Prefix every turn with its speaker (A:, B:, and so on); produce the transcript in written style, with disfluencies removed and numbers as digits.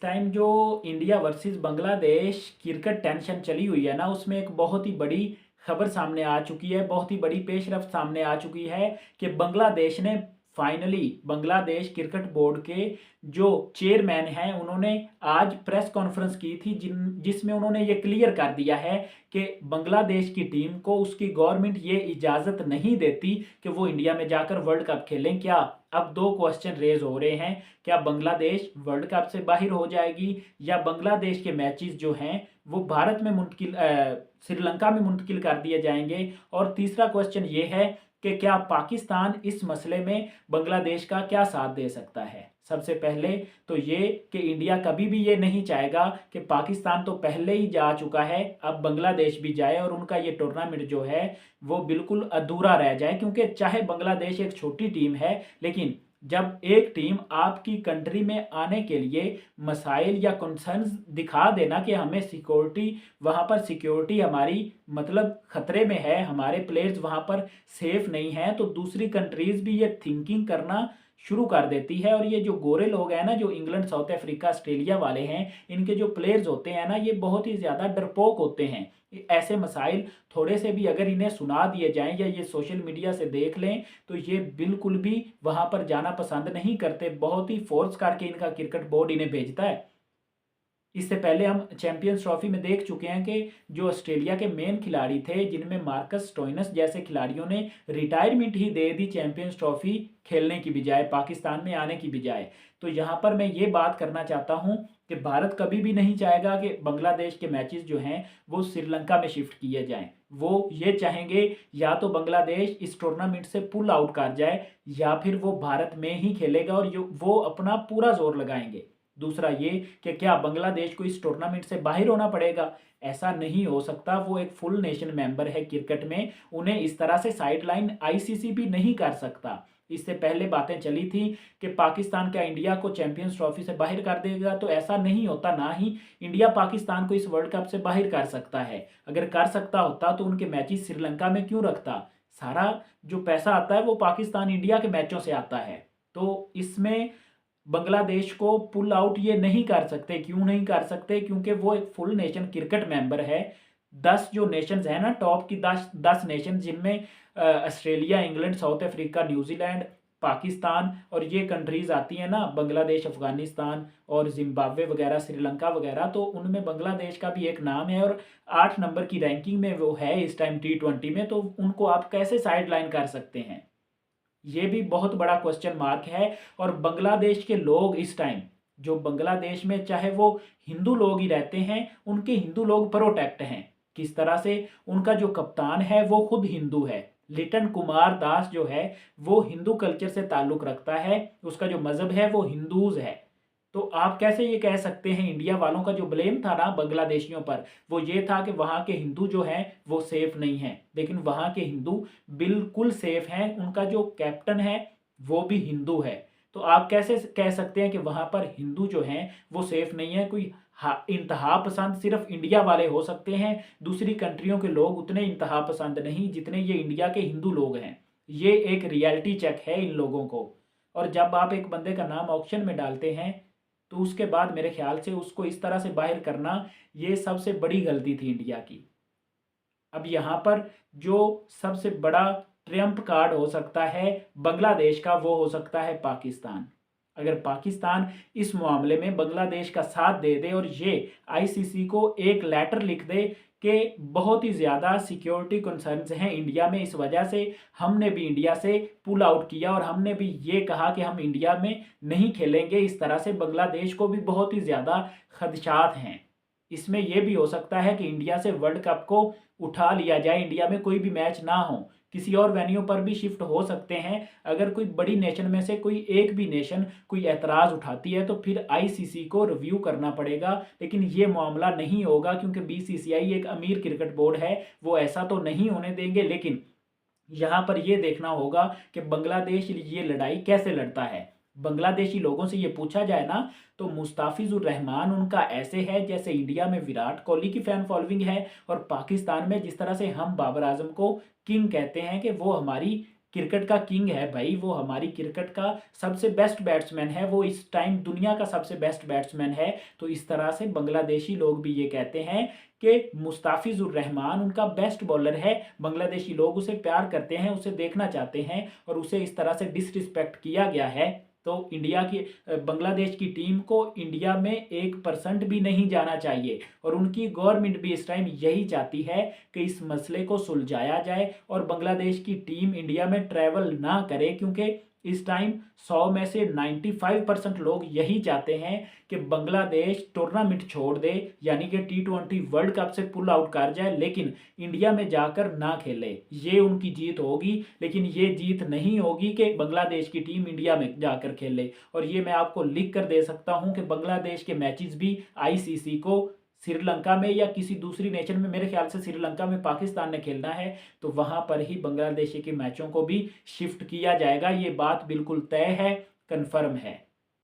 A: Time जो India versus Bangladesh cricket tension चली हुई है ना, उसमें एक बहुत ही बड़ी खबर सामने आ चुकी है, बहुत ही बड़ी पेशरफ्त सामने आ चुकी है कि बांग्लादेश ने फाइनली बांग्लादेश क्रिकेट बोर्ड के जो चेयरमैन हैं उन्होंने आज प्रेस कॉन्फ्रेंस की थी जिसमें उन्होंने ये क्लियर कर दिया है कि बांग्लादेश की टीम को उसकी गवर्नमेंट ये इजाज़त नहीं देती कि वो इंडिया में जाकर वर्ल्ड कप खेलें। क्या अब दो क्वेश्चन रेज हो रहे हैं, क्या बांग्लादेश वर्ल्ड कप से बाहर हो जाएगी या बांग्लादेश के मैचेस जो हैं वो भारत में मुंतकिल श्रीलंका में मुंतकिल कर दिए जाएंगे। और तीसरा क्वेश्चन ये है कि क्या पाकिस्तान इस मसले में बांग्लादेश का क्या साथ दे सकता है। सबसे पहले तो ये कि इंडिया कभी भी ये नहीं चाहेगा कि पाकिस्तान तो पहले ही जा चुका है, अब बांग्लादेश भी जाए और उनका ये टूर्नामेंट जो है वो बिल्कुल अधूरा रह जाए। क्योंकि चाहे बांग्लादेश एक छोटी टीम है, लेकिन जब एक टीम आपकी कंट्री में आने के लिए मसाइल या कंसर्न्स दिखा देना कि हमें सिक्योरिटी, वहाँ पर सिक्योरिटी हमारी मतलब ख़तरे में है, हमारे प्लेयर्स वहाँ पर सेफ नहीं हैं, तो दूसरी कंट्रीज़ भी ये थिंकिंग करना शुरू कर देती है। और ये जो गोरे लोग हैं ना, जो इंग्लैंड, साउथ अफ्रीका, ऑस्ट्रेलिया वाले हैं, इनके जो प्लेयर्स होते हैं ना, ये बहुत ही ज़्यादा डरपोक होते हैं। ऐसे मसाइल थोड़े से भी अगर इन्हें सुना दिए जाएं या ये सोशल मीडिया से देख लें तो ये बिल्कुल भी वहाँ पर जाना पसंद नहीं करते। बहुत ही फोर्स करके इनका क्रिकेट बोर्ड इन्हें भेजता है। इससे पहले हम चैंपियंस ट्रॉफी में देख चुके हैं कि जो ऑस्ट्रेलिया के मेन खिलाड़ी थे, जिनमें मार्कस स्टोइनस जैसे खिलाड़ियों ने रिटायरमेंट ही दे दी चैंपियंस ट्रॉफी खेलने की बजाय, पाकिस्तान में आने की बजाय। तो यहाँ पर मैं ये बात करना चाहता हूँ कि भारत कभी भी नहीं चाहेगा कि बांग्लादेश के मैचेस जो हैं वो श्रीलंका में शिफ्ट किए जाएं। वो ये चाहेंगे या तो बांग्लादेश इस टूर्नामेंट से पुल आउट कर जाए या फिर वो भारत में ही खेलेगा और वो अपना पूरा जोर लगाएंगे। दूसरा ये कि क्या बांग्लादेश को इस टूर्नामेंट से बाहर होना पड़ेगा, ऐसा नहीं हो सकता। वो एक फुल नेशन मेंबर है क्रिकेट में, उन्हें इस तरह से साइडलाइन आईसीसी भी नहीं कर सकता। इससे पहले बातें चली थी कि पाकिस्तान क्या इंडिया को चैंपियंस ट्रॉफी से बाहर कर देगा, तो ऐसा नहीं होता। ना ही इंडिया पाकिस्तान को इस वर्ल्ड कप से बाहर कर सकता है। अगर कर सकता होता तो उनके मैचेस श्रीलंका में क्यों रखता। सारा जो पैसा आता है वो पाकिस्तान इंडिया के मैचों से आता है। तो इसमें बांग्लादेश को पुल आउट ये नहीं कर सकते। क्यों नहीं कर सकते? क्योंकि वो एक फुल नेशन क्रिकेट मेंबर है। 10 जो नेशंस है ना, टॉप की 10 नेशन, जिनमें Australia, England, south Africa, New Zealand, Pakistan और ये कंट्रीज आती हैं ना, बांग्लादेश, अफगानिस्तान और जिम्बाब्वे वगैरह, श्रीलंका वगैरह, तो उनमें बांग्लादेश का भी एक नाम है और 8 नंबर की रैंकिंग में वो है इस टाइम T20 में। तो उनको आप कैसे साइड लाइन कर सकते हैं, ये भी बहुत बड़ा क्वेश्चन मार्क है। और बांग्लादेश के लोग इस टाइम, जो बांग्लादेश में चाहे वो हिंदू लोग ही रहते हैं, उनके हिंदू लोग प्रोटेक्ट हैं। किस तरह से? उनका जो कप्तान है वो खुद हिंदू है। लिटन कुमार दास जो है वो हिंदू कल्चर से ताल्लुक़ रखता है, उसका जो मज़हब है वो हिंदूज़ है। तो आप कैसे ये कह सकते हैं? इंडिया वालों का जो ब्लेम था ना बांग्लादेशियों पर, वो ये था कि वहाँ के हिंदू जो हैं वो सेफ नहीं हैं, लेकिन वहाँ के हिंदू बिल्कुल सेफ हैं। उनका जो कैप्टन है वो भी हिंदू है। तो आप कैसे कह सकते हैं कि वहाँ पर हिंदू जो हैं वो सेफ नहीं है? कोई इंतहा पसंद सिर्फ इंडिया वाले हो सकते हैं, दूसरी कंट्रियों के लोग उतने इंतहा पसंद नहीं जितने ये इंडिया के हिंदू लोग हैं। ये एक रियलिटी चेक है इन लोगों को। और जब आप एक बंदे का नाम ऑक्शन में डालते हैं तो उसके बाद मेरे ख्याल से उसको इस तरह से बाहर करना, ये सबसे बड़ी गलती थी इंडिया की। अब यहाँ पर जो सबसे बड़ा ट्रम्प कार्ड हो सकता है बांग्लादेश का, वो हो सकता है पाकिस्तान। अगर पाकिस्तान इस मामले में बांग्लादेश का साथ दे दे और ये आईसीसी को एक लेटर लिख दे कि बहुत ही ज़्यादा सिक्योरिटी कंसर्न्स हैं इंडिया में, इस वजह से हमने भी इंडिया से पुल आउट किया और हमने भी ये कहा कि हम इंडिया में नहीं खेलेंगे, इस तरह से बांग्लादेश को भी बहुत ही ज़्यादा खदशात हैं। इसमें यह भी हो सकता है कि इंडिया से वर्ल्ड कप को उठा लिया जाए, इंडिया में कोई भी मैच ना हो, किसी और वेन्यू पर भी शिफ्ट हो सकते हैं। अगर कोई बड़ी नेशन में से कोई एक भी नेशन कोई एतराज़ उठाती है तो फिर आईसीसी को रिव्यू करना पड़ेगा। लेकिन ये मामला नहीं होगा क्योंकि बीसीसीआई एक अमीर क्रिकेट बोर्ड है, वो ऐसा तो नहीं होने देंगे। लेकिन यहाँ पर ये देखना होगा कि बांग्लादेश ये लड़ाई कैसे लड़ता है। बांग्लादेशी लोगों से ये पूछा जाए ना तो मुस्ताफिजुर रहमान उनका ऐसे है जैसे इंडिया में विराट कोहली की फैन फॉलोइंग है और पाकिस्तान में जिस तरह से हम बाबर आजम को किंग कहते हैं कि वो हमारी क्रिकेट का किंग है भाई, वो हमारी क्रिकेट का सबसे बेस्ट बैट्समैन है, वो इस टाइम दुनिया का सबसे बेस्ट बैट्समैन है। तो इस तरह से बांग्लादेशी लोग भी ये कहते हैं कि मुस्ताफिजुर रहमान उनका बेस्ट बॉलर है। बांग्लादेशी लोग उसे प्यार करते हैं, उसे देखना चाहते हैं, और उसे इस तरह से डिसरिस्पेक्ट किया गया है। तो इंडिया की बांग्लादेश की टीम को इंडिया में 1% भी नहीं जाना चाहिए, और उनकी गवर्नमेंट भी इस टाइम यही चाहती है कि इस मसले को सुलझाया जाए और बांग्लादेश की टीम इंडिया में ट्रैवल ना करे, क्योंकि इस टाइम 100 में से 95% लोग यही चाहते हैं कि बांग्लादेश टूर्नामेंट छोड़ दे, यानी कि T20 वर्ल्ड कप से पुल आउट कर जाए, लेकिन इंडिया में जाकर ना खेले। ये उनकी जीत होगी, लेकिन ये जीत नहीं होगी कि बांग्लादेश की टीम इंडिया में जाकर खेले। और ये मैं आपको लिख कर दे सकता हूं कि बांग्लादेश के मैचेस भी आईसीसी को श्रीलंका में या किसी दूसरी नेशन में, मेरे ख्याल से श्रीलंका में पाकिस्तान ने खेलना है, तो वहां पर ही बांग्लादेश के मैचों को भी शिफ्ट किया जाएगा। ये बात बिल्कुल तय है, कन्फर्म है।